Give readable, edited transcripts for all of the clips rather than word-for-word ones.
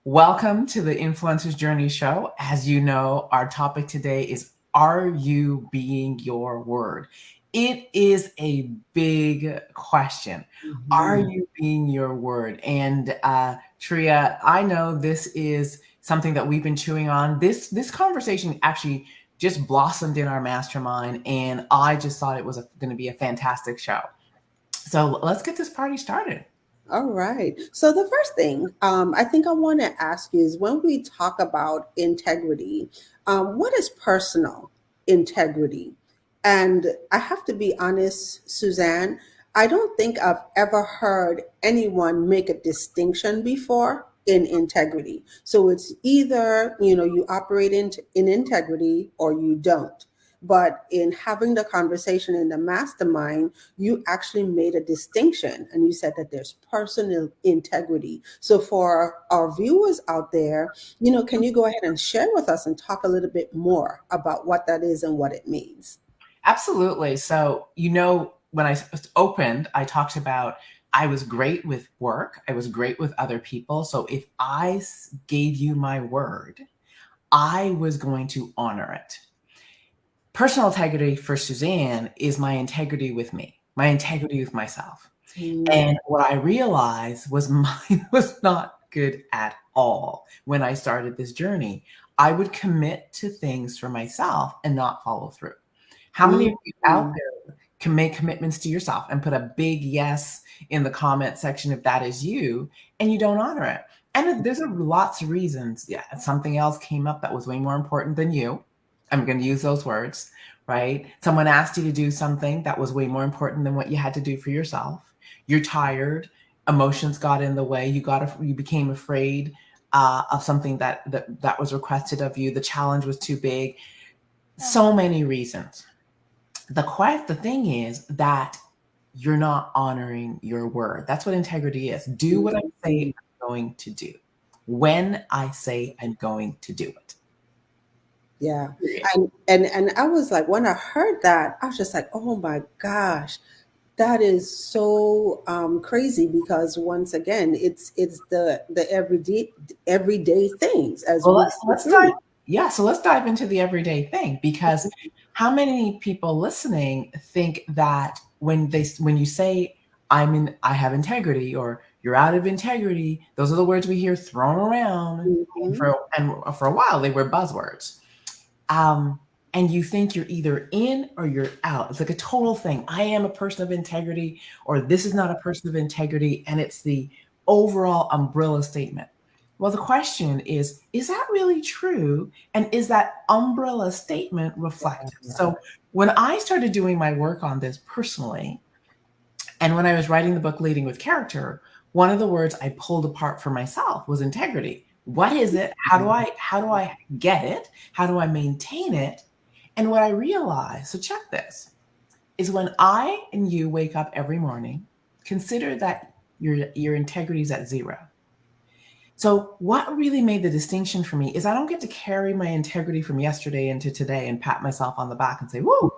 Welcome to the Influencers Journey Show. As you know, our topic today is Are You Being Your Word? It is a big question. Are Mhm. you being your word? And Tria, I know this is something that we've been chewing on. This conversation actually just blossomed in our mastermind, and I just thought it was going to be a fantastic show. So let's get this party started. All right. So the first thing I think I want to ask you is when we talk about integrity, what is personal integrity? And I have to be honest, Suzanne, I don't think I've ever heard anyone make a distinction before in integrity. So it's either, you operate in integrity or you don't. But in having the conversation in the mastermind, you actually made a distinction and you said that there's personal integrity. So for our viewers out there, can you go ahead and share with us and talk a little bit more about what that is and what it means? Absolutely. So, when I opened, I talked about I was great with work, I was great with other people. So, if I gave you my word, I was going to honor it. Personal integrity for Suzanne is my integrity with me, my integrity with myself. Mm, And what I realized was mine was not good at all when I started this journey. I would commit to things for myself and not follow through. How many mm, of you out mm. there can make commitments to yourself and put a big yes in the comment section if that is you and you don't honor it? And there's lots of reasons. Yeah, something else came up that was way more important than you. I'm going to use those words, right? Someone asked you to do something that was way more important than what you had to do for yourself. You're tired. Emotions got in the way. You became afraid of something that was requested of you. The challenge was too big. So many reasons. The thing is that you're not honoring your word. That's what integrity is. Do what I say Mm. I'm going to do when I say I'm going to do it. Yeah. Period. And I was like, when I heard that, I was just like, oh my gosh, that is so crazy because once again, it's the everyday things as Well, we let's see let's dive through. yeah, so let's dive into the everyday thing because how many people listening think that when you say I have integrity or you're out of integrity, those are the words we hear thrown around Mhm. and for a while they were buzzwords. Um, and you think you're either in or you're out. It's like a total thing. I am a person of integrity, or this is not a person of integrity. And it's the overall umbrella statement. Well, the question is that really true? And is that umbrella statement reflective? So when I started doing my work on this personally, and when I was writing the book Leading with Character, one of the words I pulled apart for myself was integrity. What is it? How do I get it? How do I maintain it? And what I realized, so check this, is when I and you wake up every morning, consider that your integrity is at zero. So what really made the distinction for me is I don't get to carry my integrity from yesterday into today and pat myself on the back and say, "Whoa,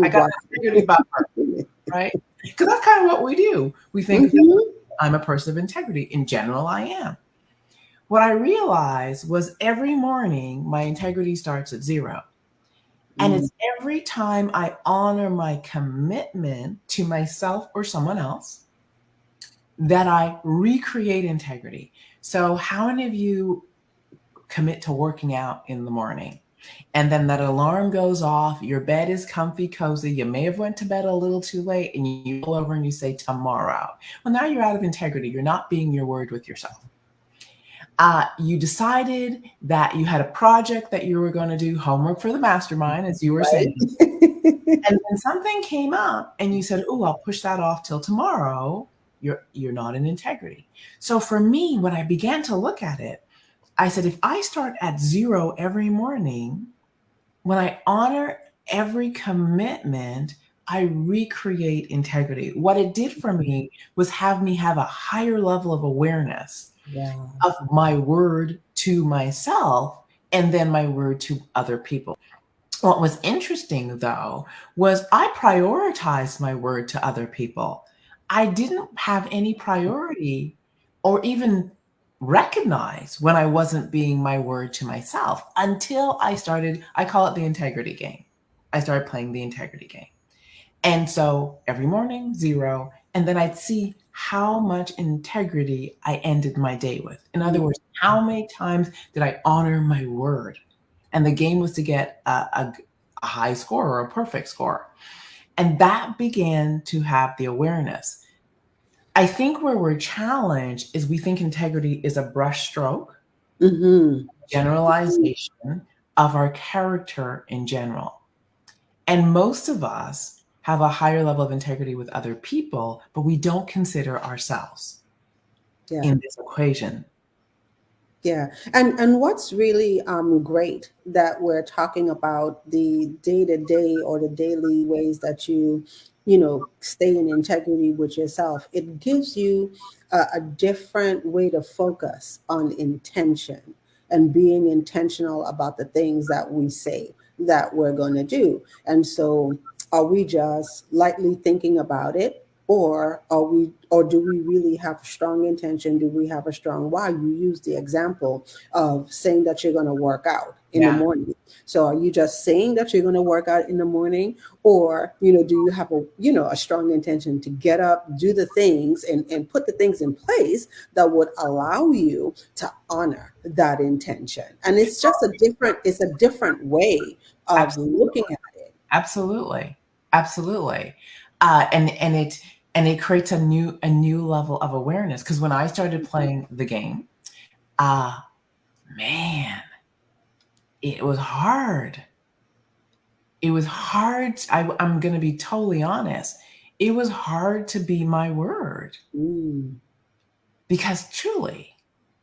I got Wow. an integrity buffer," right? Because that's kind of what we do. We think Mhm. I'm a person of integrity. In general, I am. What I realized was every morning my integrity starts at zero. And Mm. it's every time I honor my commitment to myself or someone else that I recreate integrity. So, how many of you commit to working out in the morning? And then that alarm goes off, your bed is comfy, cozy, you may have went to bed a little too late, and you roll over and you say tomorrow. Well, now you're out of integrity. You're not being your word with yourself. You decided that you had a project that you were going to do homework for the mastermind, as you were saying, Right. and then something came up, and you said, "Oh, I'll push that off till tomorrow." You're not in integrity. So for me, when I began to look at it, I said, if I start at zero every morning, when I honor every commitment, I recreate integrity. What it did for me was have me have a higher level of awareness Wow. of my word to myself and then my word to other people. What was interesting though was I prioritized my word to other people. I didn't have any priority or even recognize when I wasn't being my word to myself until I call it the integrity game. I started playing the integrity game. And so every morning, 0. And then I'd see how much integrity I ended my day with. In other words, how many times did I honor my word? And the game was to get a high score or a perfect score. And that began to have the awareness. I think where we're challenged is we think integrity is a brushstroke, Mm-hmm. generalization of our character in general. And most of us have a higher level of integrity with other people, but we don't consider ourselves Yeah. in this equation. Yeah, and what's really great that we're talking about the day to day or the daily ways that you stay in integrity with yourself. It gives you a different way to focus on intention and being intentional about the things that we say that we're going to do. And so, are we just lightly thinking about it? Or do we really have strong intention? Do we have a strong why? You use the example of saying that you're going to work out in the Yeah. morning. So are you just saying that you're going to work out in the morning, or do you have a strong intention to get up, do the things, and put the things in place that would allow you to honor that intention? And it's just a different way of Absolutely. looking at it. Absolutely. Absolutely. And it creates a new level of awareness. Because when I started playing the game, uh man, it was hard. It was hard. I'm going to be totally honest. It was hard to be my word Mm, because truly,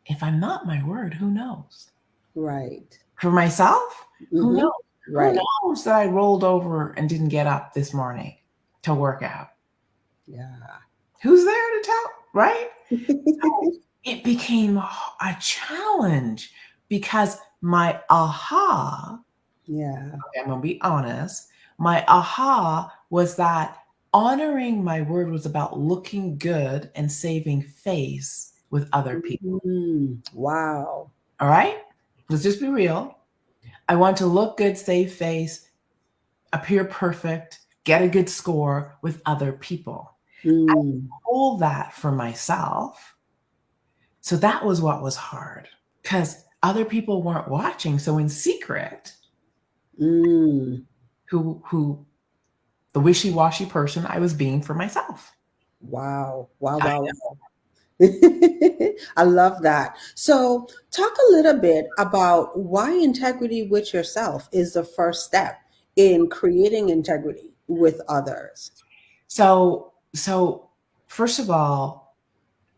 if I'm not my word, who knows? right. For myself, who Hmm. knows? Who Right. knows that I rolled over and didn't get up this morning to work out? Yeah. Who's there to tell, right? So it became a challenge because my aha, Yeah. okay, I'm going to be honest, my aha was that honoring my word was about looking good and saving face with other people. Wow. All right? Let's just be real. I want to look good, save face, appear perfect, get a good score with other people. I Mm, hold that for myself. So that was what was hard because other people weren't watching. So in secret, mm. who the wishy-washy person I was being for myself. Wow. Wow. I Wow. know. I love that. So, talk a little bit about why integrity with yourself is the first step in creating integrity with others. So first of all,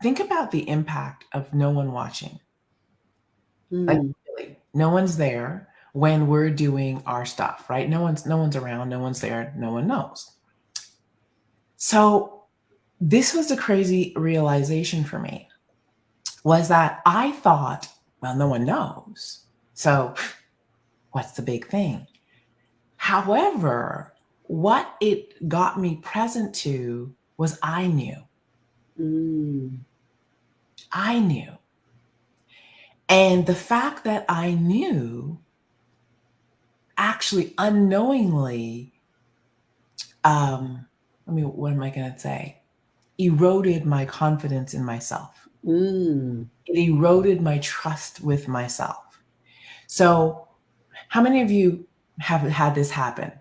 think about the impact of no one watching. Like Mm, really, no one's there when we're doing our stuff, right? No one's around, no one's there, no one knows. So this was a crazy realization for me was that I thought, well, no one knows. So what's the big thing? However, what it got me present to was I knew. mm, I knew. And the fact that I knew actually unknowingly, what am I going to say? Eroded my confidence in myself. mm, It eroded my trust with myself. So, how many of you have had this happen?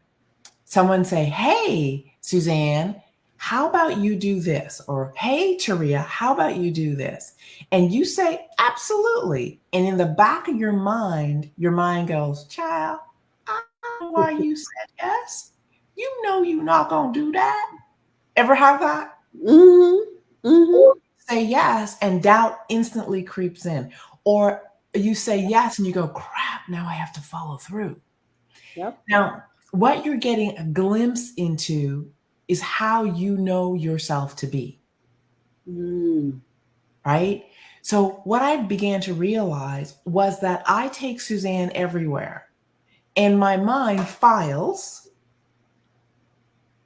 Someone say, "Hey, Suzanne, how about you do this?" Or, "Hey, Taria, how about you do this?" And you say, "Absolutely." And in the back of your mind goes, "Child, I know why you said yes. You know you're not going to do that." Ever have that? mm, Or mm. you say yes and doubt instantly creeps in. Or you say yes and you go, "Crap, now I have to follow through." Yep. Now, what you're getting a glimpse into is how you know yourself to be, Mm, right? So, what I began to realize was that I take Suzanne everywhere, and my mind files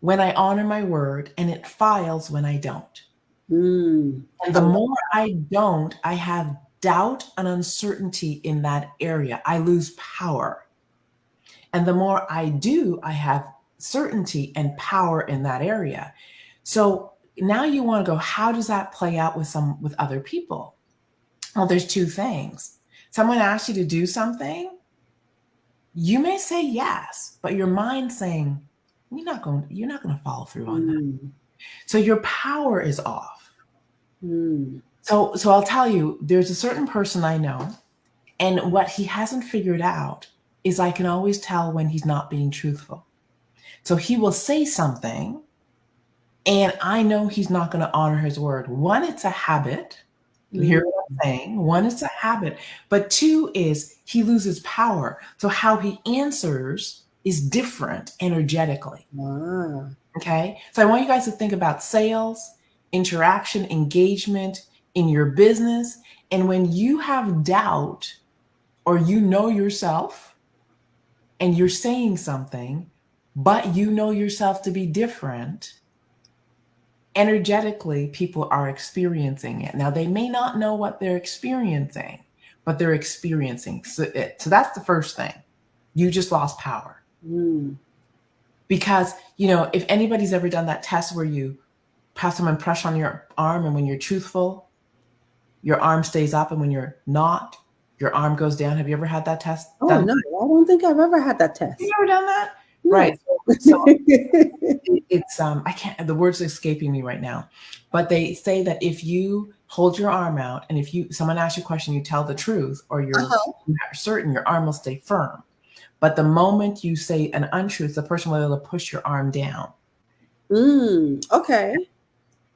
when I honor my word, and it files when I don't. mm. And I the love more I don't, I have doubt and uncertainty in that area, I lose power. And the more I do, I have certainty and power in that area. So now you want to go, how does that play out with other people? Well, there's two things. Someone asks you to do something, you may say yes, but your mind's saying, you're not going to follow through on that. Mm. So your power is off. Mm. So I'll tell you, there's a certain person I know, and what he hasn't figured out is I can always tell when he's not being truthful. So he will say something, and I know he's not going to honor his word. One, it's a habit. You hear what I'm saying? One, it's a habit. But two is he loses power. So how he answers is different energetically. Ah. Okay. So I want you guys to think about sales, interaction, engagement in your business. And when you have doubt or you know yourself and you're saying something, but you know yourself to be different, energetically, people are experiencing it. Now, they may not know what they're experiencing, but they're experiencing it. So that's the first thing. You just lost power. Mm. Because, if anybody's ever done that test where you have someone press on your arm, and when you're truthful, your arm stays up, and when you're not, your arm goes down. Have you ever had that test Oh, done? no, I don't think I've ever had that test. Have you ever done that? No. Right. So it's I can't, the word's escaping me right now, but they say that if you hold your arm out and if someone asks you a question, you tell the truth, or you're certain, your arm will stay firm. But the moment you say an untruth, the person will be able to push your arm down. Okay.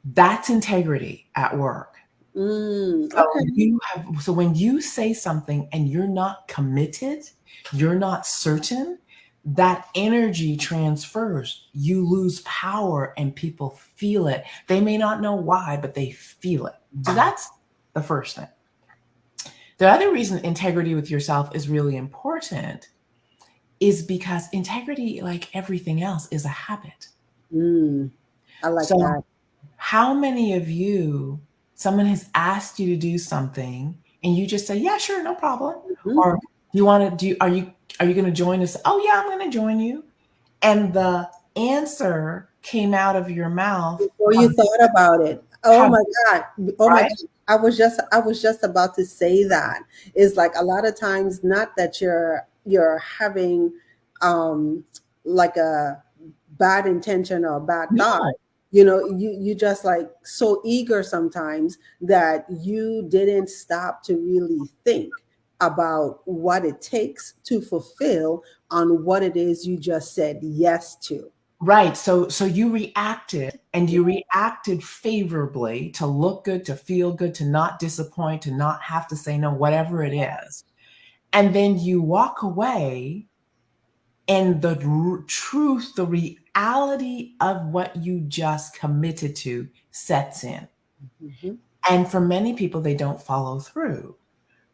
That's integrity at work. Okay. So when you say something and you're not committed, you're not certain, that energy transfers. You lose power and people feel it. They may not know why, but they feel it. So that's the first thing. The other reason integrity with yourself is really important is because integrity, like everything else, is a habit. I like that. How many of you, someone has asked you to do something and you just say, yeah, sure, no problem. Or you want to are you going to join us? Oh yeah, I'm going to join you. And the answer came out of your mouth before you thought about it. Oh my God. Oh my God. I was just about to say that. It's like a lot of times, not that you're having like a bad intention or a bad thought. You just like so eager sometimes that you didn't stop to really think about what it takes to fulfill on what it is you just said yes to. Right. So you reacted, and you reacted favorably to look good, to feel good, to not disappoint, to not have to say no, whatever it is. And then you walk away, and the truth, the reality of what you just committed to sets in. And for many people, they don't follow through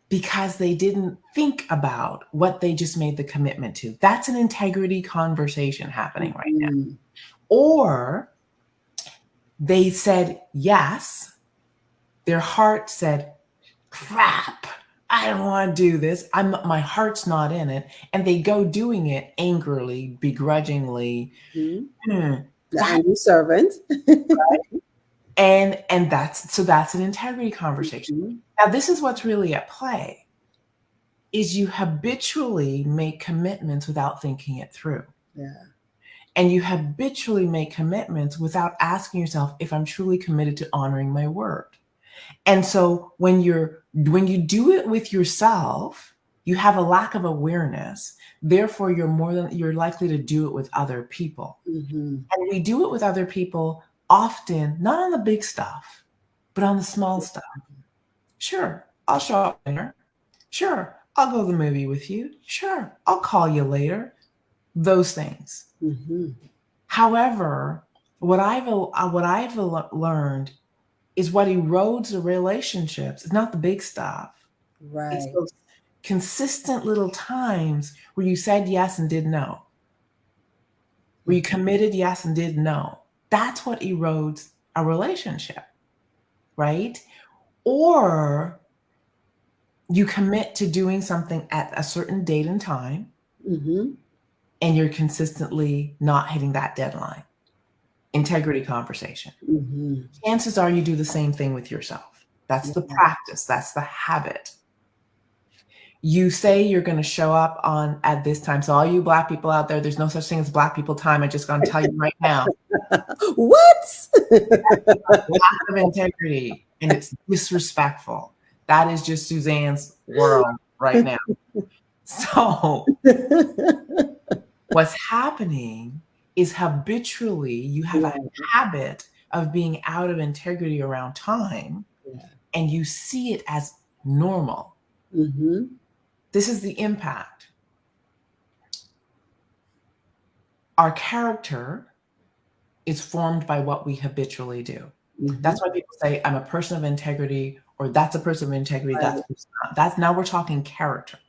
because they didn't think about what they just made the commitment to. That's an integrity conversation happening right now. Or they said yes, their heart said, crap, I don't want to do this. My heart's not in it. And they go doing it angrily, begrudgingly. The angry servant. Right? And that's an integrity conversation. Now, this is what's really at play, is you habitually make commitments without thinking it through. Yeah. And you habitually make commitments without asking yourself if I'm truly committed to honoring my word. And so when you do it with yourself, you have a lack of awareness. Therefore, you're likely to do it with other people. And we do it with other people often, not on the big stuff, but on the small stuff. Sure, I'll show up dinner. Sure, I'll go to the movie with you. Sure, I'll call you later. Those things. However, what I've learned is what erodes the relationships is not the big stuff. Right. It's those consistent little times where you said yes and did no. Where you committed yes and did no. That's what erodes a relationship, right? Or You commit to doing something at a certain date and time, Mm-hmm. and you're consistently not hitting that deadline. Integrity conversation. Mm-hmm. Chances are you do the same thing with yourself. That's the Yeah. practice, that's the habit. You say you're going to show up on at this time. So all you Black people out there, there's no such thing as Black people time. I'm just going to tell you right now. What? Lack of integrity, and it's disrespectful. That is just Suzanne's world right now. So what's happening is habitually you have a habit of being out of integrity around time, Yeah. and you see it as normal. Mm-hmm. This is the impact. Our character is formed by what we habitually do. Mm-hmm. That's why people say, I'm a person of integrity, or that's a person of integrity. Right. That's now we're talking character.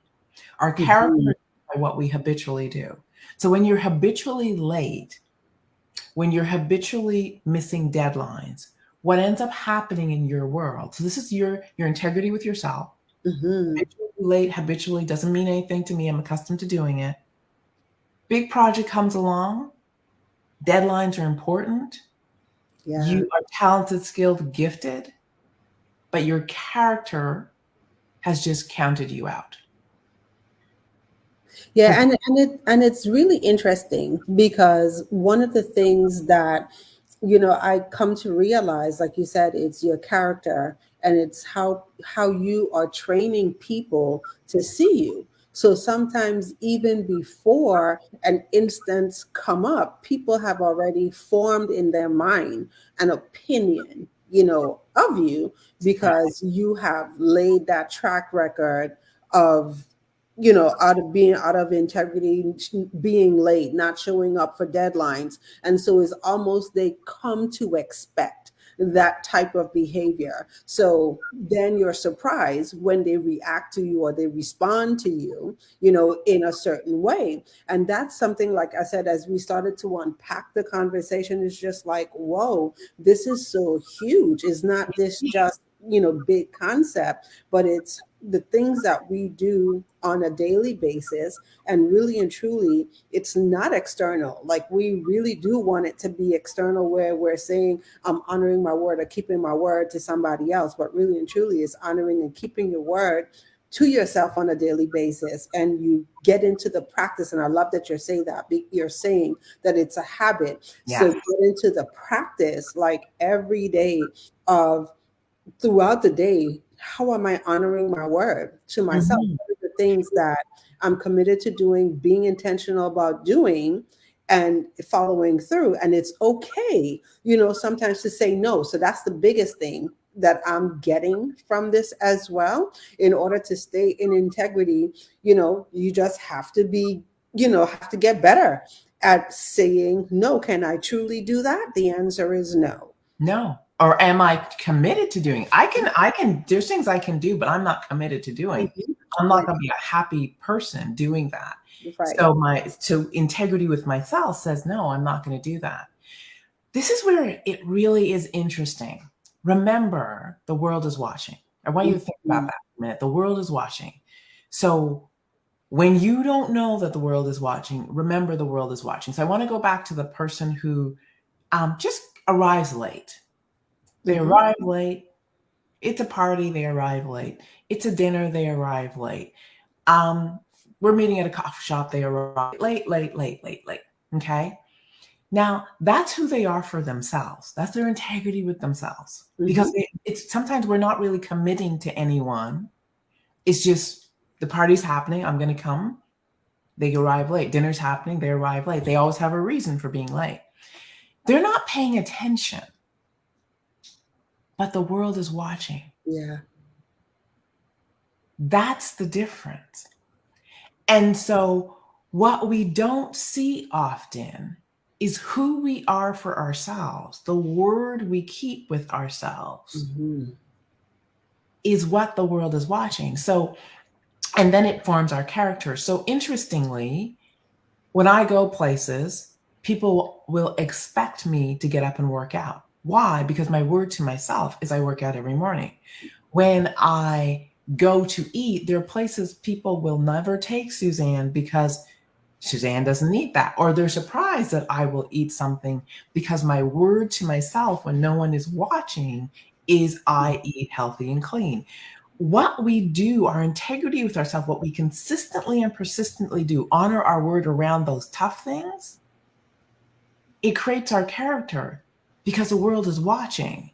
Our character Mm-hmm. is by what we habitually do. So when you're habitually late, when you're habitually missing deadlines, what ends up happening in your world, so this is your integrity with yourself. Mm-hmm. Habitually late, habitually doesn't mean anything to me. I'm accustomed to doing it. Big project comes along, deadlines are important. Yeah. You are talented, skilled, gifted, but your character has just counted you out. Yeah, and it's really interesting because one of the things that I come to realize, like you said, it's your character and it's how you are training people to see you. So sometimes even before an instance come up, people have already formed in their mind an opinion, of you because you have laid that track record of out of integrity, being late, not showing up for deadlines. And so it's almost they come to expect that type of behavior. So then you're surprised when they react to you or they respond to you, in a certain way. And that's something, like I said, as we started to unpack the conversation, it's just like, whoa, this is so huge. It's not this just, big concept, but it's the things that we do on a daily basis. And really and truly, it's not external. Like we really do want it to be external, where we're saying I'm honoring my word or keeping my word to somebody else, but really and truly is honoring and keeping your word to yourself on a daily basis. And you get into the practice, and I love that you're saying that it's a habit. Yeah. So get into the practice, like every day, of throughout the day, how am I honoring my word to myself? Mhm. What are the things that I'm committed to doing, being intentional about doing, and following through? And it's okay, sometimes to say no. So that's the biggest thing that I'm getting from this as well. In order to stay in integrity, you just have to be, have to get better at saying no. Can I truly do that? The answer is no. No. Or am I committed to doing? I can, there's things I can do, but I'm not committed to doing. Mhm. I'm not Right. going to be a happy person doing that. Right. So integrity with myself says, no, I'm not going to do that. This is where it really is interesting. Remember, the world is watching. I want you to think about Mhm. that for a minute. The world is watching. So when you don't know that the world is watching, remember the world is watching. So I want to go back to the person who just arrives late. They Mhm. arrive late. It's a party, they arrive late. It's a dinner, they arrive late. Um, we're meeting at a coffee shop, they arrive late, late, late, late, late. Okay. Now that's who they are for themselves. That's their integrity with themselves. Because Mhm. it's sometimes we're not really committing to anyone. It's just the party's happening. I'm going to come. They arrive late. Dinner's happening. They arrive late. They always have a reason for being late. They're not paying attention, but the world is watching. Yeah. That's the difference. And so, what we don't see often is who we are for ourselves. The word we keep with ourselves Mhm. is what the world is watching. So, and then it forms our character. So, interestingly, when I go places, people will expect me to get up and work out. Why? Because my word to myself is I work out every morning. When I go to eat, there are places people will never take Suzanne because Suzanne doesn't eat that. Or they're surprised that I will eat something because my word to myself when no one is watching is I eat healthy and clean. What we do, our integrity with ourselves, what we consistently and persistently do, honor our word around those tough things, it creates our character because the world is watching.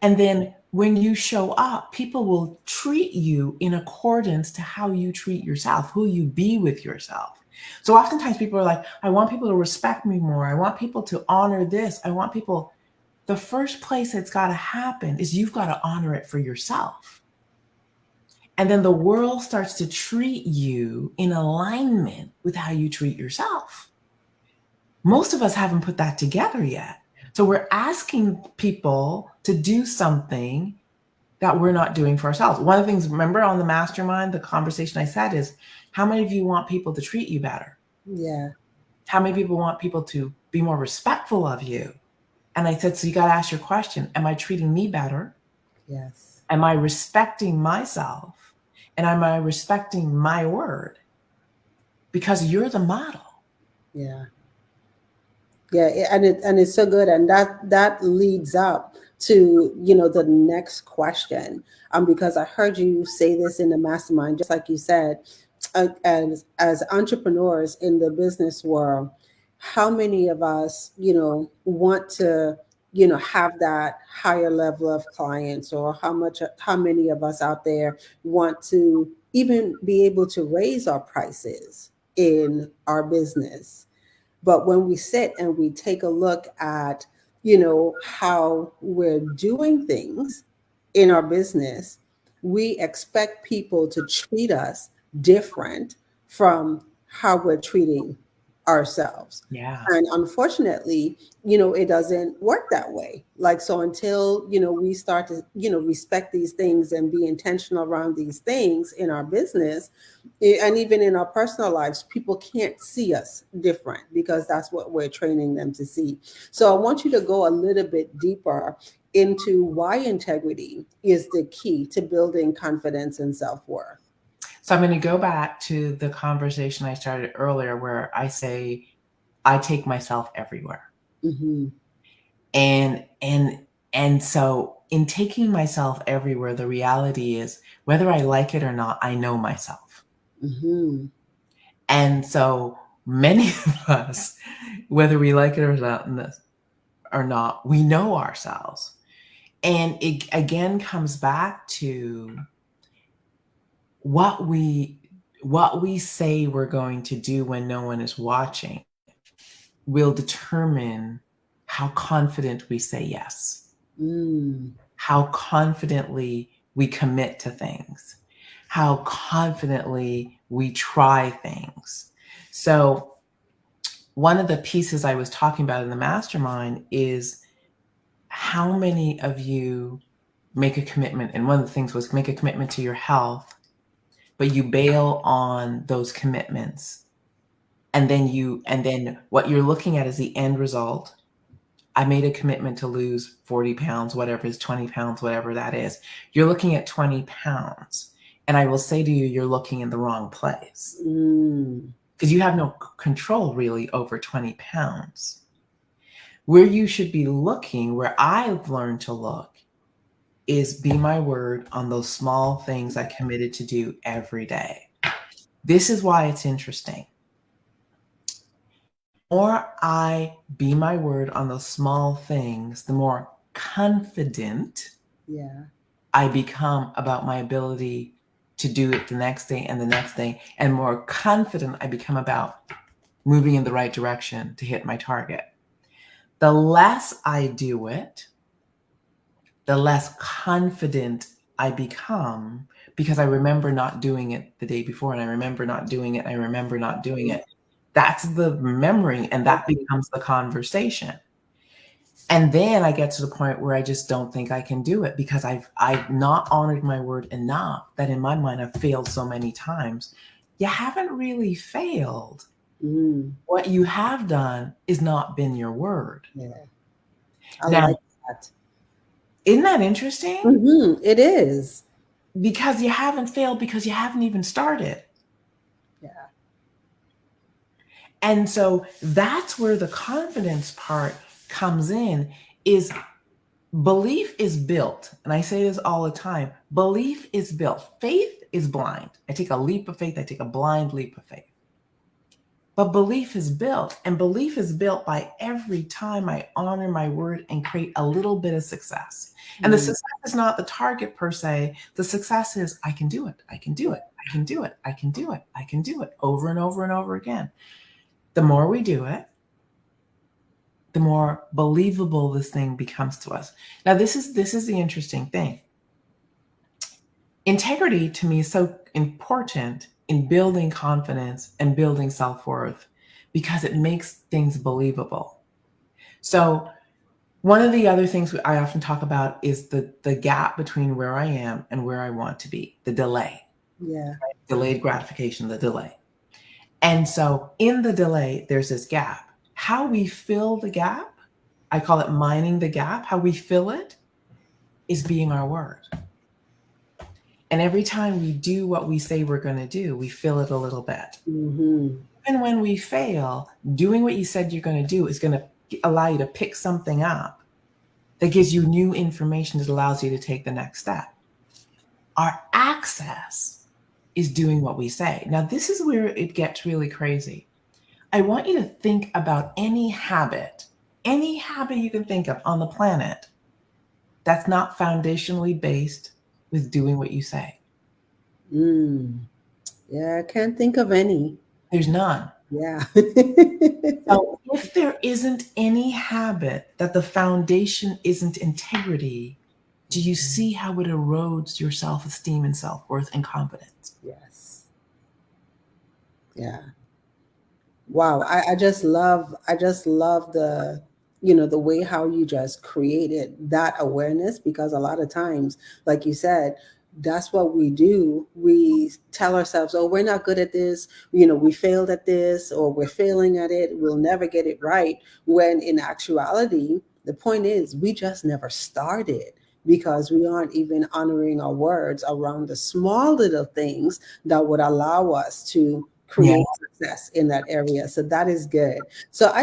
And then when you show up, people will treat you in accordance to how you treat yourself, who you be with yourself. So oftentimes people are like, I want people to respect me more. I want people to honor this. I want people. The first place it's got to happen is you've got to honor it for yourself. And then the world starts to treat you in alignment with how you treat yourself. Most of us haven't put that together yet. So we're asking people to do something that we're not doing for ourselves. One of the things, remember on the mastermind, the conversation I said is, how many of you want people to treat you better? Yeah. How many people want people to be more respectful of you? And I said, so you got to ask your question, am I treating me better? Yes. Am I respecting myself? And am I respecting my word? Because you're the model. Yeah. Yeah, and it's so good, and that leads up to the next question, because I heard you say this in the mastermind, just like you said, as entrepreneurs in the business world, how many of us want to have that higher level of clients, or how many of us out there want to even be able to raise our prices in our business. But when we sit and we take a look at, how we're doing things in our business, we expect people to treat us different from how we're treating ourselves. Yeah. And unfortunately, it doesn't work that way. Like, so until, we start to, respect these things and be intentional around these things in our business, and even in our personal lives, people can't see us different because that's what we're training them to see. So I want you to go a little bit deeper into why integrity is the key to building confidence and self-worth. So I'm going to go back to the conversation I started earlier where I say, I take myself everywhere. Mm-hmm. And so in taking myself everywhere, the reality is whether I like it or not, I know myself. Mm-hmm. And so many of us, whether we like it or not, we know ourselves. And it again comes back to what we say we're going to do when no one is watching will determine how confident we say yes, how confidently we commit to things, how confidently we try things. So one of the pieces I was talking about in the mastermind is how many of you make a commitment. And one of the things was make a commitment to your health, but you bail on those commitments. And then what you're looking at is the end result. I made a commitment to lose 40 pounds, whatever is 20 pounds, whatever that is. You're looking at 20 pounds. And I will say to you, you're looking in the wrong place. Because you have no control really over 20 pounds. Where you should be looking, where I've learned to look, is be my word on those small things I committed to do every day. This is why it's interesting. The more I be my word on those small things, the more confident I become about my ability to do it the next day and the next day, and more confident I become about moving in the right direction to hit my target. The less I do it, the less confident I become, because I remember not doing it the day before, and I remember not doing it, and I remember not doing it. That's the memory, and that becomes the conversation. And then I get to the point where I just don't think I can do it because I've not honored my word enough that in my mind I've failed so many times. You haven't really failed. What you have done is not been your word. Yeah. I like that. Isn't that interesting? It is. because you haven't failed because you haven't even started. Yeah. And so that's where the confidence part comes in, is belief is built. And I say this all the time. Belief is built. Faith is blind. I take a leap of faith. I take a blind leap of faith. But belief is built, and belief is built by every time I honor my word and create a little bit of success. And the Mm. success is not the target per se. The success is I can do it. I can do it. I can do it. I can do it. I can do it over and over and over again. The more we do it, the more believable this thing becomes to us. Now, this is the interesting thing. Integrity to me is so important in building confidence and building self-worth because it makes things believable. So one of the other things I often talk about is the gap between where I am and where I want to be, the delay, Yeah. delayed gratification, the delay. And so in the delay, there's this gap. How we fill the gap, I call it mining the gap. How we fill it is being our word. And every time we do what we say we're going to do, we fill it a little bit. Mm-hmm. And when we fail, doing what you said you're going to do is going to allow you to pick something up that gives you new information that allows you to take the next step. Our access is doing what we say. Now, this is where it gets really crazy. I want you to think about any habit you can think of on the planet that's not foundationally based with doing what you say. Mm. Yeah, I can't think of any. There's none. Yeah. So if there isn't any habit that the foundation isn't integrity, do you see how it erodes your self-esteem and self-worth and confidence? Yes. Yeah. Wow. I just love the, the way how you just created that awareness, because a lot of times, like you said, that's what we do. We tell ourselves, oh, we're not good at this. We failed at this, or we're failing at it. We'll never get it right. When in actuality, the point is we just never started because we aren't even honoring our words around the small little things that would allow us to Yeah. create success in that area. So that is good. So I